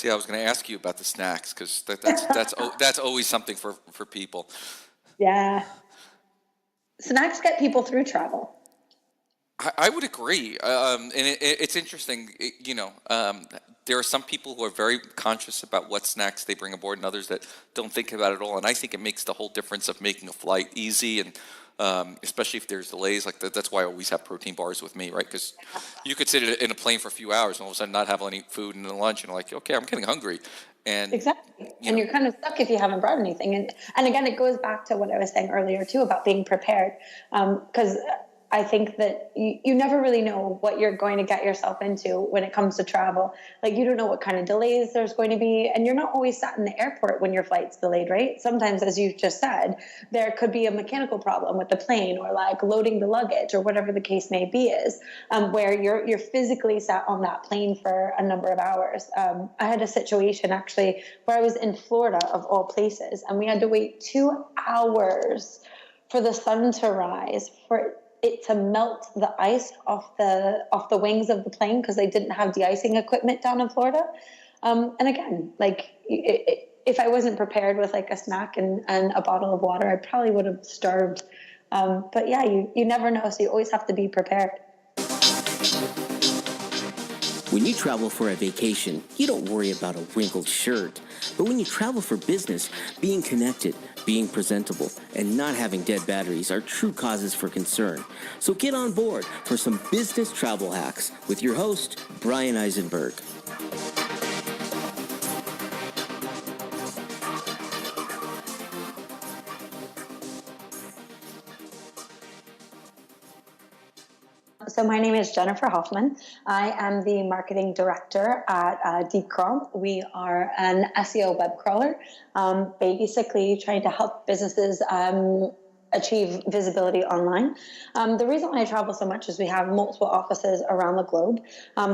See, I was going to ask you about the snacks because that's always something for people. Yeah. Snacks get people through travel. I would agree, and it's interesting. There are some people who are very conscious about what snacks they bring aboard, and others that don't think about it at all. And I think it makes the whole difference of making a flight easy, and especially if there's delays. Like that's why I always have protein bars with me, right? Because you could sit in a plane for a few hours and all of a sudden not have any food and then lunch, and you're like, okay, I'm getting hungry, and Exactly. And you're kind of stuck if you haven't brought anything. And again, it goes back to what I was saying earlier too about being prepared. Because I think that you never really know what you're going to get yourself into when it comes to travel. Like you don't know what kind of delays there's going to be, and you're not always sat in the airport when your flight's delayed, right? Sometimes, as you just said, there could be a mechanical problem with the plane or like loading the luggage or whatever the case may be where you're physically sat on that plane for a number of hours. I had a situation actually where I was in Florida of all places, and we had to wait 2 hours for the sun to rise for it to melt the ice off the wings of the plane because they didn't have de-icing equipment down in Florida. And again, like if I wasn't prepared with like a snack and a bottle of water, I probably would have starved. But yeah, you never know, so you always have to be prepared. When you travel for a vacation, you don't worry about a wrinkled shirt. But when you travel for business, being connected, being presentable, and not having dead batteries are true causes for concern. So get on board for some business travel hacks with your host, Brian Eisenberg. So my name is Jennifer Hoffman. I am the marketing director at DeepCrawl. We are an SEO web crawler, basically trying to help businesses achieve visibility online. The reason why I travel so much is we have multiple offices around the globe.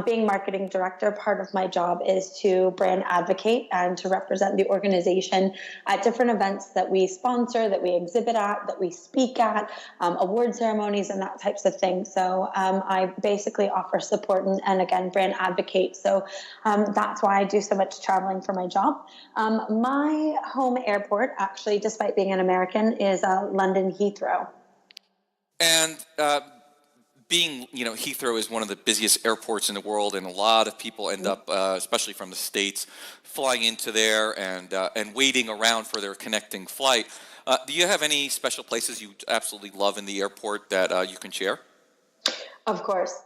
Being marketing director, part of my job is to brand advocate and to represent the organization at different events that we sponsor, that we exhibit at, that we speak at, award ceremonies and that types of thing. So I basically offer support and again, brand advocate. So that's why I do so much traveling for my job. My home airport, actually, despite being an American, is London Heathrow. And being, Heathrow is one of the busiest airports in the world, and a lot of people end up, especially from the States, flying into there and waiting around for their connecting flight. Do you have any special places you absolutely love in the airport that you can share? Of course.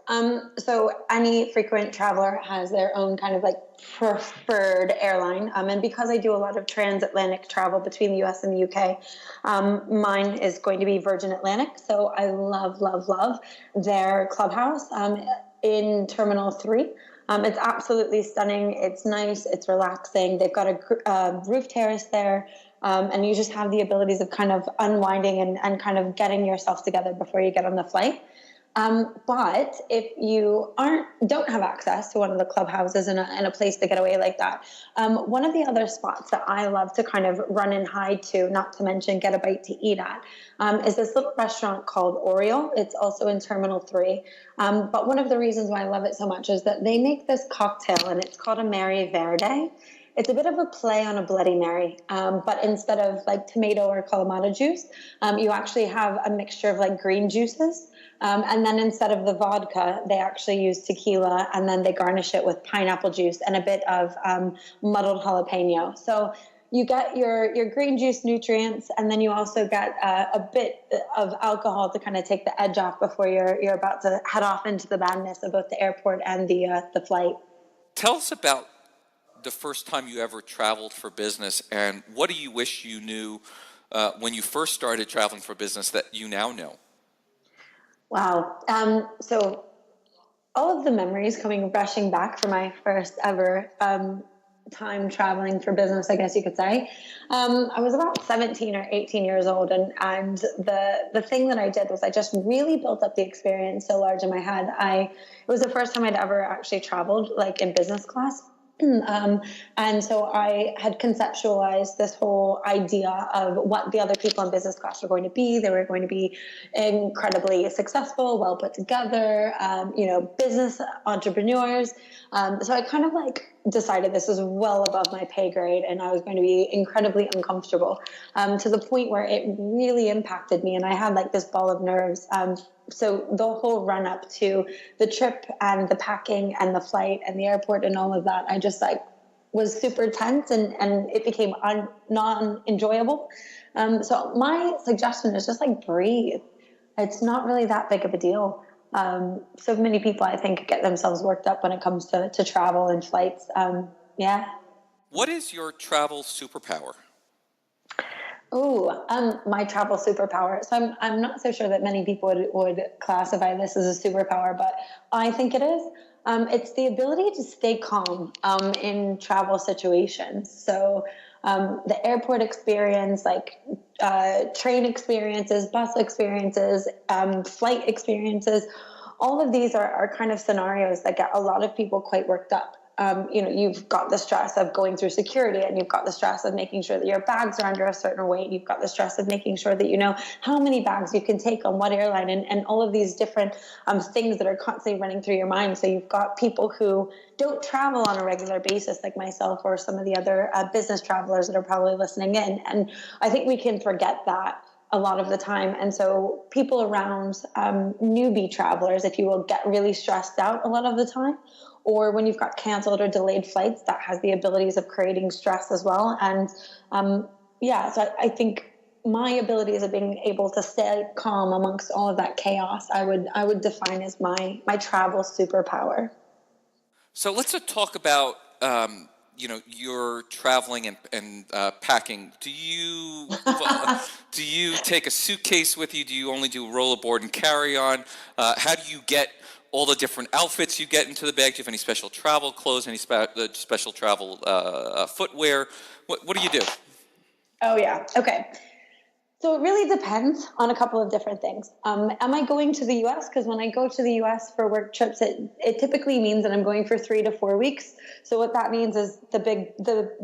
So any frequent traveler has their own kind of like preferred airline. And because I do a lot of transatlantic travel between the US and the UK, mine is going to be Virgin Atlantic. So I love, love, love their clubhouse in Terminal 3. It's absolutely stunning. It's nice. It's relaxing. They've got a roof terrace there. And you just have the abilities of kind of unwinding and kind of getting yourself together before you get on the flight. But if you don't have access to one of the clubhouses in a place to get away like that, one of the other spots that I love to kind of run and hide to, not to mention get a bite to eat at, is this little restaurant called Oriole. It's also in Terminal 3. But one of the reasons why I love it so much is that they make this cocktail, and it's called a Mary Verde. It's a bit of a play on a Bloody Mary, but instead of like tomato or Kalamata juice, you actually have a mixture of like green juices. And then instead of the vodka, they actually use tequila, and then they garnish it with pineapple juice and a bit of muddled jalapeno. So you get your green juice nutrients, and then you also get a bit of alcohol to kind of take the edge off before you're about to head off into the madness of both the airport and the flight. Tell us about the first time you ever traveled for business, and what do you wish you knew when you first started traveling for business that you now know? Wow. So all of the memories coming rushing back from my first ever time traveling for business, I guess you could say. I was about 17 or 18 years old, and the thing that I did was I just really built up the experience so large in my head. It was the first time I'd ever actually traveled like in business class. And so I had conceptualized this whole idea of what the other people in business class were going to be. They were going to be incredibly successful, well put together, business entrepreneurs. So I kind of like decided this was well above my pay grade and I was going to be incredibly uncomfortable, to the point where it really impacted me. And I had like this ball of nerves. So the whole run up to the trip and the packing and the flight and the airport and all of that, I just like was super tense and it became non-enjoyable. So my suggestion is just like breathe. It's not really that big of a deal. So many people, I think, get themselves worked up when it comes to travel and flights. Yeah. What is your travel superpower? Oh, my travel superpower. So I'm not so sure that many people would classify this as a superpower, but I think it is. It's the ability to stay calm in travel situations. So the airport experience, like train experiences, bus experiences, flight experiences, all of these are kind of scenarios that get a lot of people quite worked up. You've got the stress of going through security, and you've got the stress of making sure that your bags are under a certain weight. You've got the stress of making sure that you know how many bags you can take on what airline, and all of these different things that are constantly running through your mind. So you've got people who don't travel on a regular basis, like myself or some of the other business travelers that are probably listening in. And I think we can forget that a lot of the time. And so people around newbie travelers, if you will, get really stressed out a lot of the time. Or when you've got canceled or delayed flights, that has the abilities of creating stress as well. And so I think my abilities of being able to stay calm amongst all of that chaos, I would define as my travel superpower. So let's talk about your traveling and packing. Do you do you take a suitcase with you? Do you only do rollerboard and carry on? How do you get all the different outfits you get into the bag? Do you have any special travel clothes? Any special travel footwear? What do you do? Oh yeah. Okay. So it really depends on a couple of different things. Am I going to the U.S.? Because when I go to the U.S. for work trips, it typically means that I'm going for 3 to 4 weeks. So what that means is the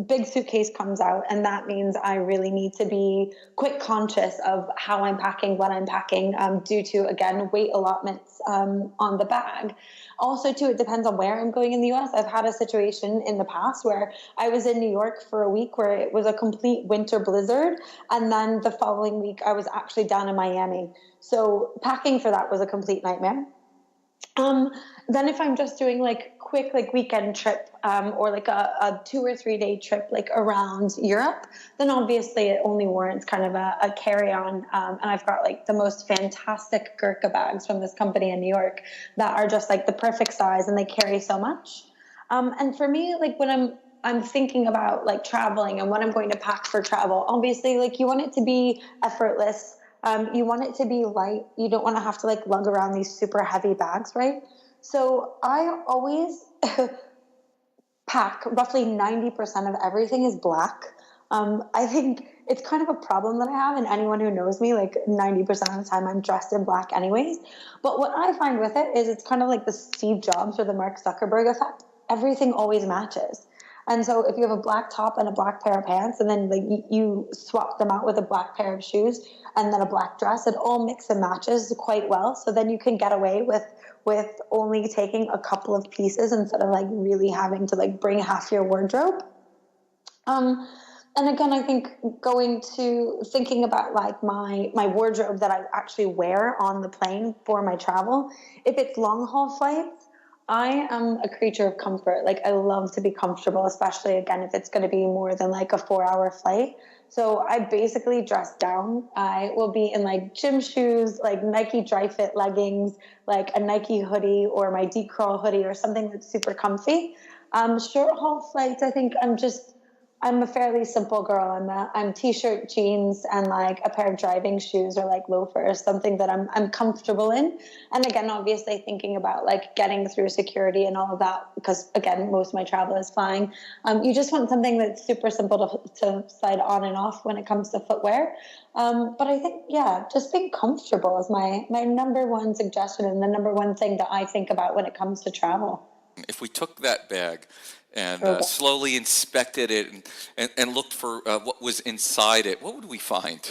big suitcase comes out, and that means I really need to be quite conscious of how I'm packing, what I'm packing, due to, again, weight allotments on the bag. Also, too, it depends on where I'm going in the U.S. I've had a situation in the past where I was in New York for a week where it was a complete winter blizzard, and then the following week I was actually down in Miami. So packing for that was a complete nightmare. Then if I'm just doing like quick like weekend trip or like a 2 or 3 day trip like around Europe, then obviously it only warrants kind of a carry-on. And I've got like the most fantastic Gurkha bags from this company in New York that are just like the perfect size and they carry so much. And for me, like when I'm thinking about like traveling and what I'm going to pack for travel, obviously like you want it to be effortless. You want it to be light. You don't want to have to like lug around these super heavy bags, right? So I always pack roughly 90% of everything is black. I think it's kind of a problem that I have, and anyone who knows me, like 90% of the time I'm dressed in black anyways. But what I find with it is it's kind of like the Steve Jobs or the Mark Zuckerberg effect. Everything always matches. And so if you have a black top and a black pair of pants, and then like you swap them out with a black pair of shoes and then a black dress, it all mix and matches quite well. So then you can get away with only taking a couple of pieces instead of like really having to like bring half your wardrobe. And again, I think thinking about like my wardrobe that I actually wear on the plane for my travel, if it's long haul flights, I am a creature of comfort. Like I love to be comfortable, especially again, if it's going to be more than like a 4-hour flight. So I basically dress down. I will be in like gym shoes, like Nike dry fit leggings, like a Nike hoodie or my DeepCrawl hoodie or something that's super comfy. Short haul flights, I think I'm a fairly simple girl. I'm t-shirt, jeans, and like a pair of driving shoes or like loafers, something that I'm comfortable in. And again, obviously thinking about like getting through security and all of that, because again, most of my travel is flying. You just want something that's super simple to slide on and off when it comes to footwear. But I think, yeah, just being comfortable is my number one suggestion and the number one thing that I think about when it comes to travel. If we took that bag and Okay. slowly inspected it and looked for what was inside it, what would we find?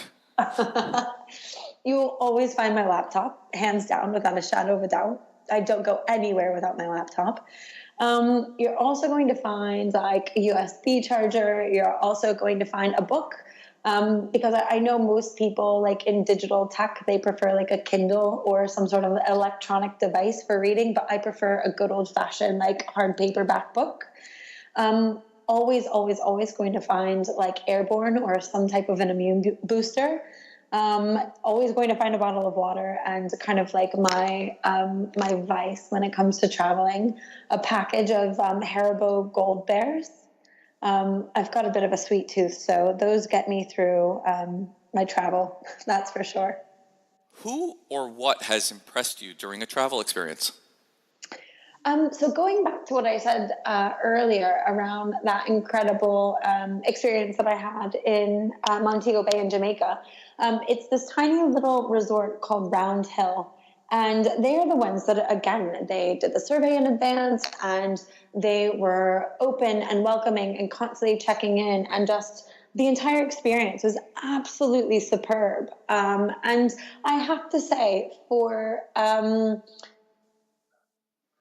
You will always find my laptop, hands down, without a shadow of a doubt. I don't go anywhere without my laptop. You're also going to find like a USB charger. You're also going to find a book. Because I know most people, like in digital tech, they prefer like a Kindle or some sort of electronic device for reading, but I prefer a good old fashioned like hard paperback book. Always, always, always going to find like airborne or some type of an immune booster. Always going to find a bottle of water and kind of like my vice when it comes to traveling, a package of Haribo Gold Bears. I've got a bit of a sweet tooth, so those get me through my travel, that's for sure. Who or what has impressed you during a travel experience? So going back to what I said earlier around that incredible experience that I had in Montego Bay in Jamaica, it's this tiny little resort called Round Hill. And they are the ones that, again, they did the survey in advance and they were open and welcoming and constantly checking in, and just the entire experience was absolutely superb. And I have to say, for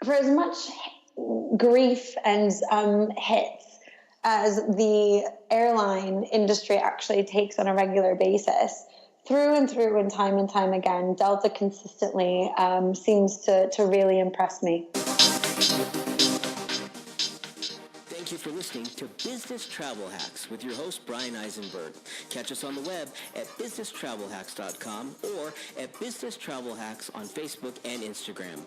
as much grief and hits as the airline industry actually takes on a regular basis, through and time again, Delta consistently seems to really impress me. Thank you for listening to Business Travel Hacks with your host, Brian Eisenberg. Catch us on the web at businesstravelhacks.com or at Business Travel Hacks on Facebook and Instagram.